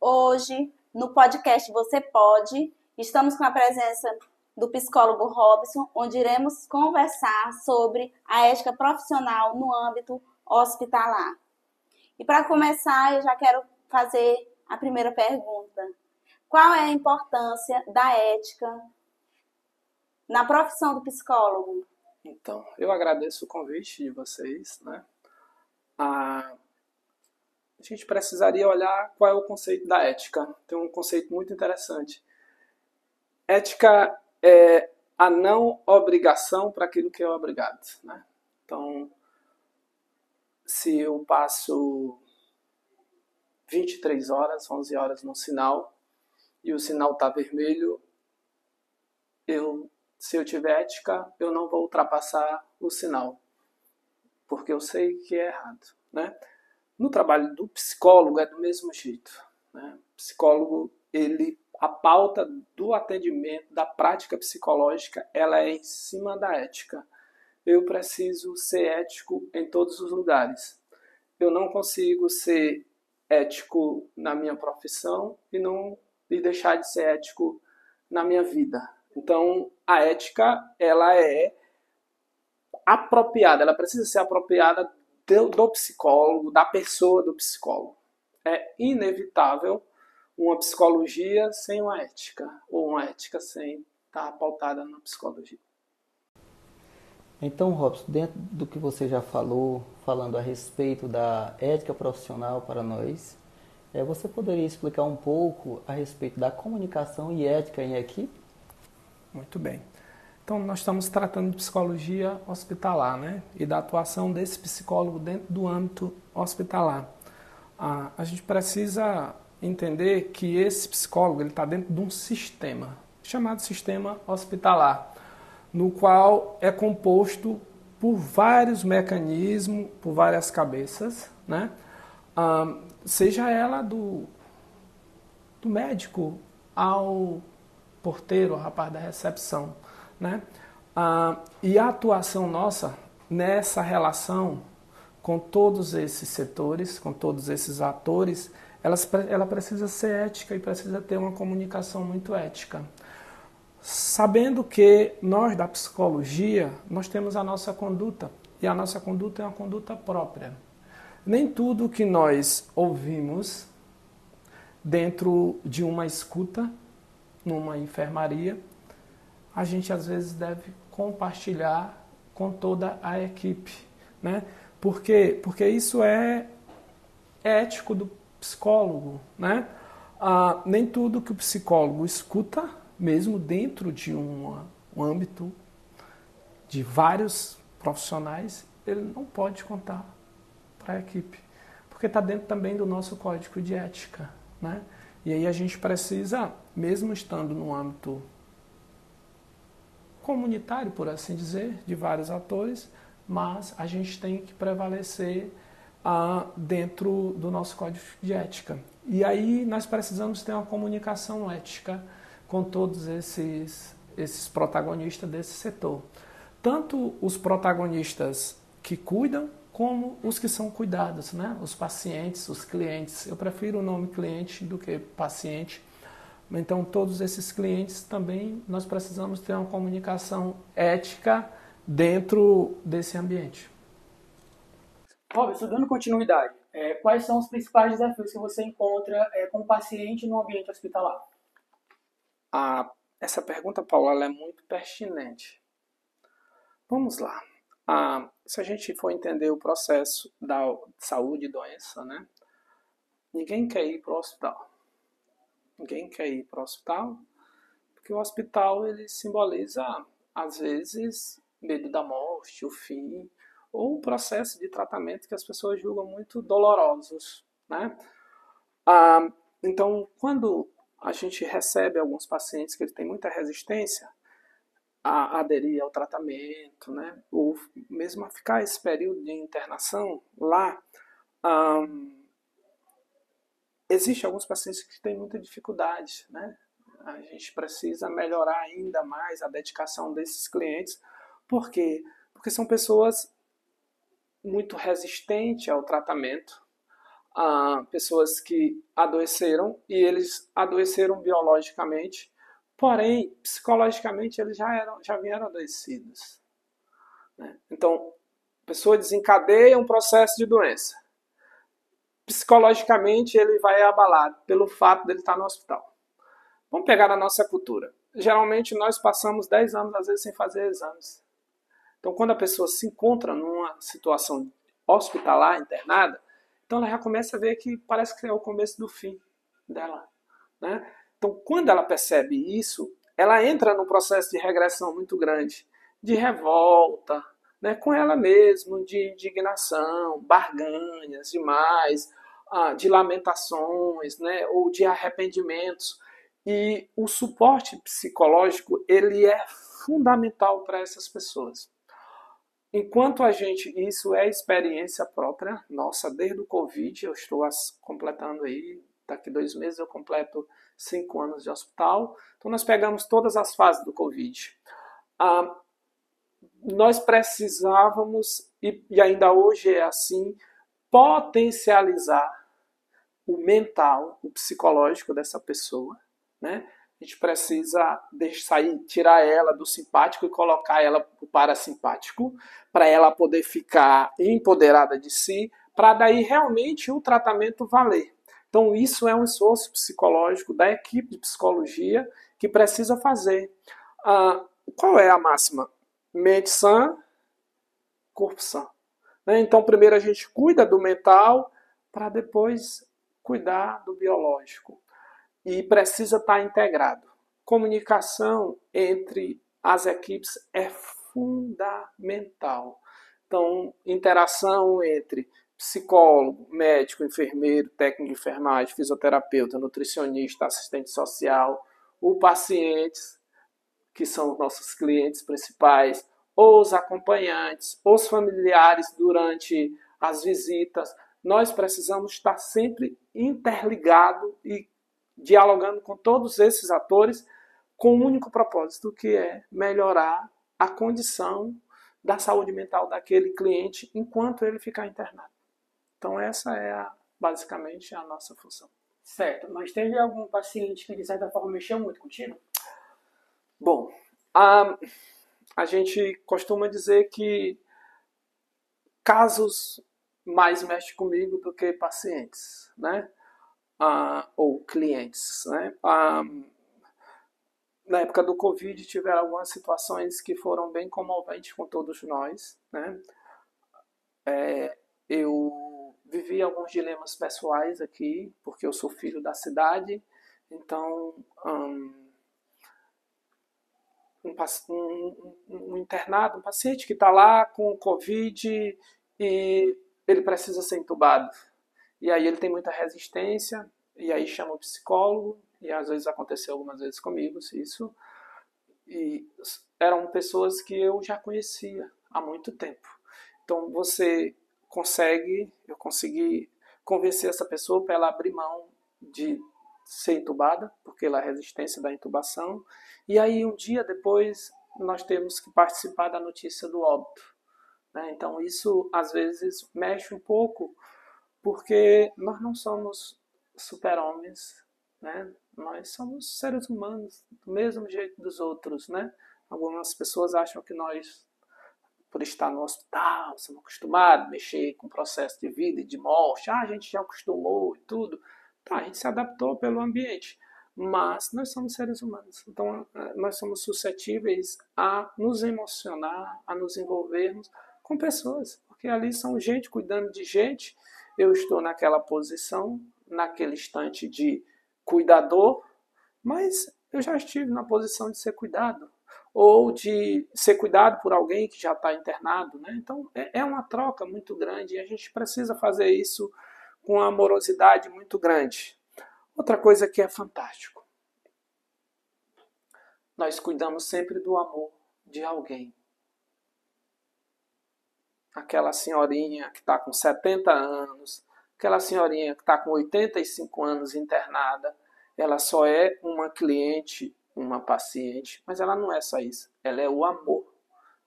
Hoje, no podcast Você Pode, estamos com a presença do psicólogo Robson, onde iremos conversar sobre a ética profissional no âmbito hospitalar. E para começar, eu já quero fazer a primeira pergunta. Qual é a importância da ética na profissão do psicólogo? Então, eu agradeço o convite de vocês, né? A gente precisaria olhar qual é o conceito da ética. Tem um conceito muito interessante. Ética é a não obrigação para aquilo que é obrigado, né? Então, se eu passo 23 horas, 11 horas no sinal e o sinal está vermelho, se eu tiver ética, eu não vou ultrapassar o sinal, porque eu sei que é errado, né? No trabalho do psicólogo é do mesmo jeito, né? O psicólogo, a pauta do atendimento, da prática psicológica, ela é em cima da ética. Eu preciso ser ético em todos os lugares. Eu não consigo ser ético na minha profissão e deixar de ser ético na minha vida. Então, a ética, ela é apropriada, ela precisa ser apropriada do psicólogo, da pessoa do psicólogo. É inevitável uma psicologia sem uma ética, ou uma ética sem estar pautada na psicologia. Então, Robson, dentro do que você já falou, falando a respeito da ética profissional para nós, você poderia explicar um pouco a respeito da comunicação e ética em equipe? Muito bem. Então, nós estamos tratando de psicologia hospitalar, né? E da atuação desse psicólogo dentro do âmbito hospitalar. A gente precisa entender que esse psicólogo está dentro de um sistema, chamado sistema hospitalar, no qual é composto por vários mecanismos, por várias cabeças, né? Seja ela do médico ao porteiro, ao rapaz da recepção, né? E a atuação nossa nessa relação com todos esses setores, com todos esses atores, ela precisa ser ética e precisa ter uma comunicação muito ética. Sabendo que nós da psicologia, nós temos a nossa conduta, e a nossa conduta é uma conduta própria. Nem tudo que nós ouvimos dentro de uma escuta, numa enfermaria, a gente às vezes deve compartilhar com toda a equipe, né? Por quê? Porque isso é ético do psicólogo, né? Nem tudo que o psicólogo escuta, mesmo dentro de um âmbito de vários profissionais, ele não pode contar para a equipe, porque está dentro também do nosso código de ética, né? E aí a gente precisa, mesmo estando no âmbito comunitário, por assim dizer, de vários atores, mas a gente tem que prevalecer dentro do nosso código de ética. E aí nós precisamos ter uma comunicação ética com todos esses protagonistas desse setor. Tanto os protagonistas que cuidam, como os que são cuidados, né? Os pacientes, os clientes. Eu prefiro o nome cliente do que paciente. Então, todos esses clientes também, nós precisamos ter uma comunicação ética dentro desse ambiente. Robson, dando continuidade, quais são os principais desafios que você encontra com o paciente no ambiente hospitalar? Essa pergunta, Paulo, ela é muito pertinente. Vamos lá. Se a gente for entender o processo da saúde e doença, né? Ninguém quer ir para o hospital. Ninguém quer ir para o hospital, porque o hospital ele simboliza, às vezes, medo da morte, o fim, ou um processo de tratamento que as pessoas julgam muito dolorosos, né? Então, quando a gente recebe alguns pacientes que têm muita resistência a aderir ao tratamento, né? Ou mesmo a ficar esse período de internação lá, existem alguns pacientes que têm muita dificuldade, né? A gente precisa melhorar ainda mais a dedicação desses clientes. Por quê? Porque são pessoas muito resistentes ao tratamento. pessoas que adoeceram e eles adoeceram biologicamente, porém, psicologicamente eles já vieram adoecidos, né? Então, a pessoa desencadeia um processo de doença. Psicologicamente ele vai abalado pelo fato dele estar no hospital. Vamos pegar a nossa cultura. Geralmente nós passamos 10 anos, às vezes, sem fazer exames. Então, quando a pessoa se encontra numa situação hospitalar, internada, então ela já começa a ver que parece que é o começo do fim dela, né? Então, quando ela percebe isso, ela entra num processo de regressão muito grande, de revolta, né, com ela mesma, de indignação, barganhas demais, de lamentações, né, ou de arrependimentos. E o suporte psicológico ele é fundamental para essas pessoas. Enquanto isso é experiência própria nossa, desde o Covid, eu estou completando aí, daqui 2 meses eu completo 5 anos de hospital, então nós pegamos todas as fases do Covid. Nós precisávamos, e ainda hoje é assim, potencializar o mental, o psicológico dessa pessoa, né? A gente precisa tirar ela do simpático e colocar ela para o parasimpático, para ela poder ficar empoderada de si, para daí realmente o tratamento valer. Então isso é um esforço psicológico da equipe de psicologia que precisa fazer. Qual é a máxima? Mente sã, corpo sã. Então primeiro a gente cuida do mental para depois cuidar do biológico. E precisa estar integrado. Comunicação entre as equipes é fundamental. Então, interação entre psicólogo, médico, enfermeiro, técnico de enfermagem, fisioterapeuta, nutricionista, assistente social, o paciente, que são os nossos clientes principais, os acompanhantes, os familiares durante as visitas. Nós precisamos estar sempre interligado e dialogando com todos esses atores com um único propósito, que é melhorar a condição da saúde mental daquele cliente enquanto ele ficar internado. Então essa é basicamente a nossa função. Certo, mas teve algum paciente que de certa forma mexeu muito contigo? Bom, a gente costuma dizer que casos mais mexem comigo do que pacientes, né? Ou clientes, né? Na época do Covid tiveram algumas situações que foram bem comoventes com todos nós, né? Eu vivi alguns dilemas pessoais aqui, porque eu sou filho da cidade, então um internado, um paciente que está lá com Covid e ele precisa ser entubado. E aí ele tem muita resistência, e aí chama o psicólogo, e às vezes aconteceu algumas vezes comigo isso. E eram pessoas que eu já conhecia há muito tempo. Então eu consegui convencer essa pessoa para ela abrir mão de ser entubada, porque ela é resistência da intubação. E aí um dia depois nós temos que participar da notícia do óbito, né? Então isso às vezes mexe um pouco, porque nós não somos super-homens, né? Nós somos seres humanos do mesmo jeito dos outros, né? Algumas pessoas acham que nós, por estar no hospital, somos acostumados a mexer com o processo de vida e de morte, a gente já acostumou e tudo. Tá, a gente se adaptou pelo ambiente, mas nós somos seres humanos, então nós somos suscetíveis a nos emocionar, a nos envolvermos com pessoas, porque ali são gente cuidando de gente. Eu estou naquela posição, naquele instante de cuidador, mas eu já estive na posição de ser cuidado, ou de ser cuidado por alguém que já está internado, né? Então é uma troca muito grande e a gente precisa fazer isso com uma amorosidade muito grande. Outra coisa que é fantástico, nós cuidamos sempre do amor de alguém. Aquela senhorinha que está com 70 anos, aquela senhorinha que está com 85 anos internada, ela só é uma cliente, uma paciente, mas ela não é só isso. Ela é o amor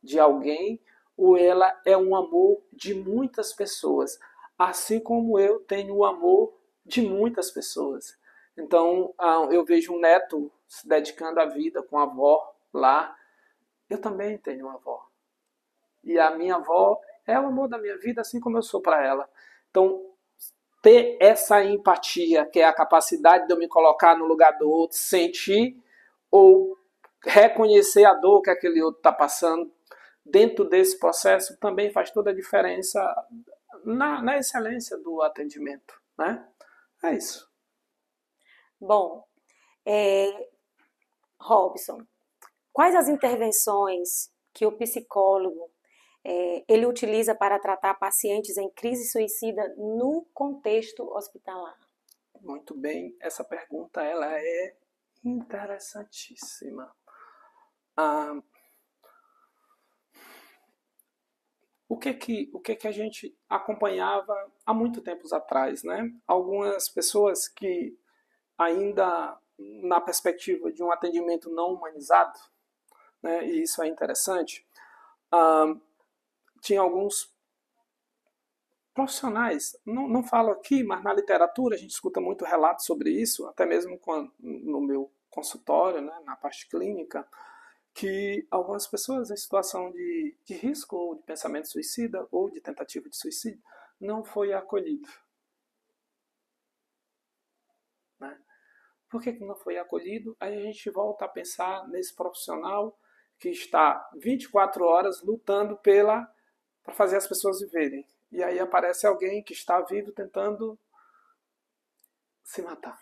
de alguém, ou ela é um amor de muitas pessoas. assim como eu tenho o amor de muitas pessoas. Então, eu vejo um neto se dedicando à vida com a avó lá. Eu também tenho uma avó. E a minha avó é o amor da minha vida, assim como eu sou para ela. Então, ter essa empatia, que é a capacidade de eu me colocar no lugar do outro, sentir ou reconhecer a dor que aquele outro está passando, dentro desse processo, também faz toda a diferença na excelência do atendimento, né? É isso. Bom, Robson, quais as intervenções que o psicólogo ele utiliza para tratar pacientes em crise suicida no contexto hospitalar? Muito bem, essa pergunta ela é interessantíssima. O que a gente acompanhava há muito tempos atrás, né? Algumas pessoas que ainda na perspectiva de um atendimento não humanizado, né? E isso é interessante. Tinha alguns profissionais, não falo aqui, mas na literatura a gente escuta muito relatos sobre isso, até mesmo no meu consultório, né, na parte clínica, que algumas pessoas em situação de risco ou de pensamento suicida ou de tentativa de suicídio não foi acolhido. Né? Por que não foi acolhido? Aí a gente volta a pensar nesse profissional que está 24 horas lutando para fazer as pessoas viverem. E aí aparece alguém que está vivo tentando se matar,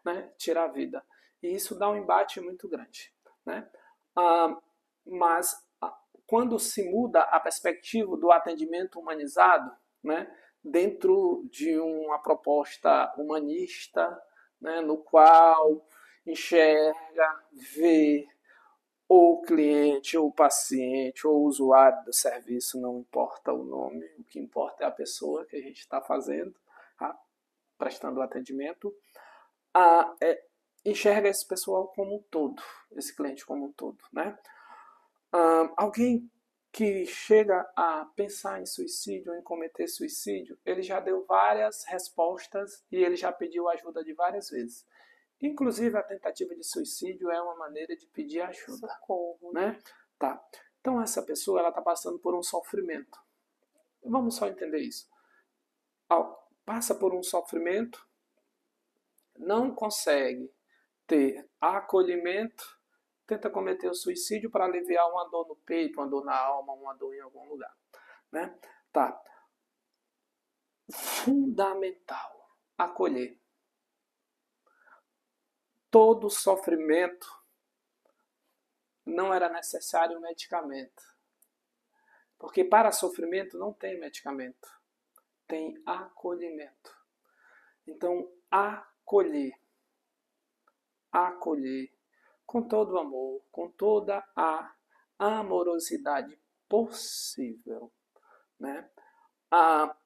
né? Tirar a vida. E isso dá um embate muito grande. Né? Mas quando se muda a perspectiva do atendimento humanizado, né? Dentro de uma proposta humanista, né? No qual enxerga, vê, ou o cliente, ou o paciente, ou o usuário do serviço, não importa o nome, o que importa é a pessoa que a gente está fazendo, tá? Prestando o atendimento, enxerga esse pessoal como um todo, esse cliente como um todo. Né? Alguém que chega a pensar em suicídio ou em cometer suicídio, ele já deu várias respostas e ele já pediu ajuda de várias vezes. Inclusive, a tentativa de suicídio é uma maneira de pedir ajuda. Socorro. Né? Tá. Então, essa pessoa está passando por um sofrimento. Vamos só entender isso. Passa por um sofrimento, não consegue ter acolhimento, tenta cometer o suicídio para aliviar uma dor no peito, uma dor na alma, uma dor em algum lugar. Né? Tá. Fundamental acolher. Todo sofrimento não era necessário medicamento. Porque para sofrimento não tem medicamento. Tem acolhimento. Então, acolher com todo o amor, com toda a amorosidade possível. Né?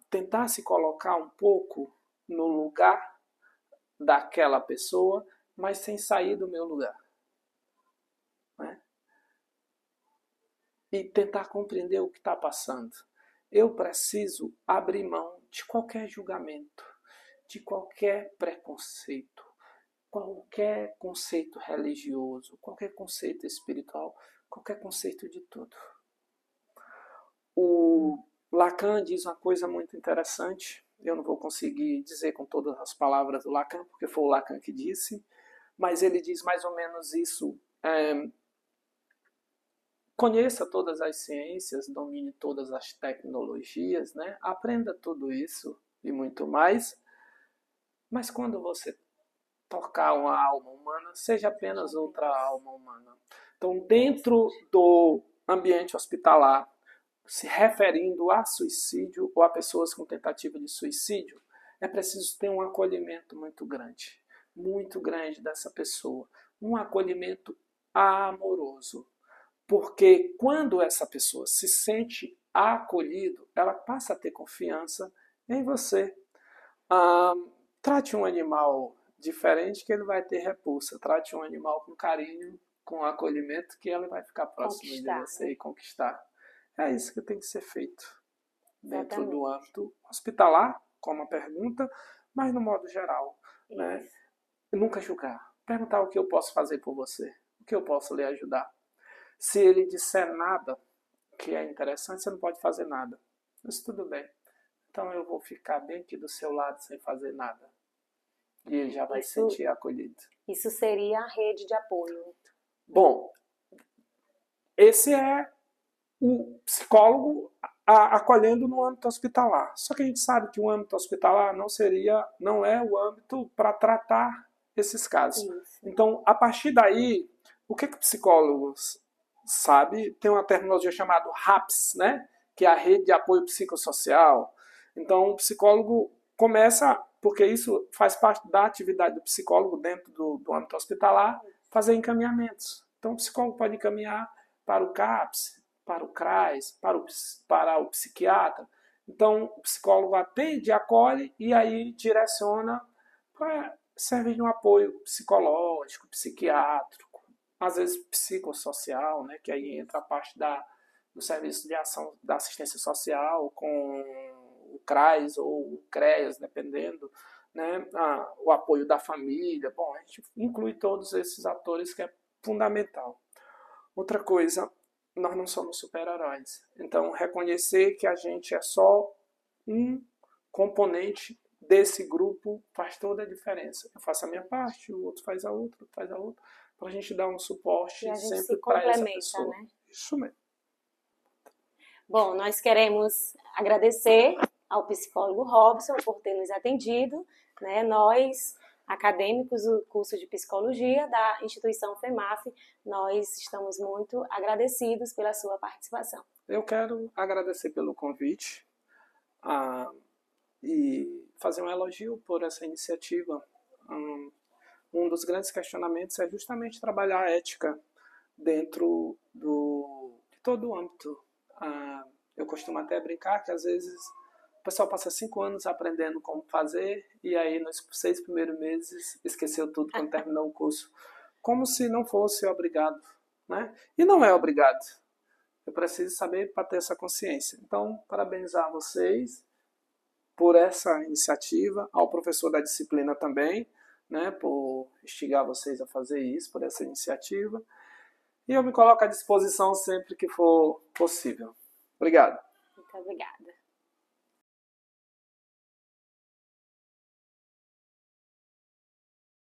Tentar se colocar um pouco no lugar daquela pessoa, mas sem sair do meu lugar. Né? E tentar compreender o que está passando. Eu preciso abrir mão de qualquer julgamento, de qualquer preconceito, qualquer conceito religioso, qualquer conceito espiritual, qualquer conceito de tudo. O Lacan diz uma coisa muito interessante, eu não vou conseguir dizer com todas as palavras do Lacan, porque foi o Lacan que disse, mas ele diz mais ou menos isso. Conheça todas as ciências, domine todas as tecnologias, né? Aprenda tudo isso e muito mais, mas quando você tocar uma alma humana, seja apenas outra alma humana. Então, dentro do ambiente hospitalar, se referindo a suicídio ou a pessoas com tentativa de suicídio, é preciso ter um acolhimento muito grande dessa pessoa, um acolhimento amoroso. Porque quando essa pessoa se sente acolhido, ela passa a ter confiança em você. Trate um animal diferente que ele vai ter repulsa. Trate um animal com carinho, com acolhimento, que ele vai ficar próximo de você e conquistar. É isso que tem que ser feito dentro do âmbito hospitalar como a pergunta, mas no modo geral, né? Nunca julgar. Perguntar o que eu posso fazer por você, o que eu posso lhe ajudar. Se ele disser nada que é interessante, você não pode fazer nada. Mas tudo bem. Então eu vou ficar bem aqui do seu lado sem fazer nada. E ele já vai se sentir acolhido. Isso seria a rede de apoio. Bom, esse é o psicólogo acolhendo no âmbito hospitalar. Só que a gente sabe que o âmbito hospitalar não é o âmbito para tratar esses casos. Isso. Então, a partir daí, o que o psicólogo sabe? Tem uma terminologia chamada RAPS, né? Que é a Rede de Apoio Psicossocial. Então, o psicólogo começa, porque isso faz parte da atividade do psicólogo dentro do âmbito hospitalar, fazer encaminhamentos. Então, o psicólogo pode encaminhar para o CAPS, para o CRAS, para o psiquiatra. Então, o psicólogo atende, acolhe e aí direciona para servir de um apoio psicológico, psiquiátrico, às vezes psicossocial, né, que aí entra a parte do serviço de ação da assistência social com o CRAS ou o CREAS, dependendo, né, o apoio da família. Bom, a gente inclui todos esses atores, que é fundamental. Outra coisa, nós não somos super-heróis. Então, reconhecer que a gente é só um componente desse grupo faz toda a diferença. Eu faço a minha parte, o outro faz a outra, para a gente dar um suporte sempre para essa pessoa. Né? Isso mesmo. Bom, nós queremos agradecer ao psicólogo Robson por ter nos atendido, né? Nós, acadêmicos do curso de Psicologia da instituição FEMAF, nós estamos muito agradecidos pela sua participação. Eu quero agradecer pelo convite e fazer um elogio por essa iniciativa. Um dos grandes questionamentos é justamente trabalhar a ética dentro de todo o âmbito. Eu costumo até brincar que às vezes o pessoal passa 5 anos aprendendo como fazer e aí nos 6 primeiros meses esqueceu tudo quando terminou o curso. Como se não fosse obrigado, né? E não é obrigado. Eu preciso saber para ter essa consciência. Então, parabenizar vocês por essa iniciativa, ao professor da disciplina também, né, por instigar vocês a fazer isso, por essa iniciativa. E eu me coloco à disposição sempre que for possível. Obrigado. Muito obrigada.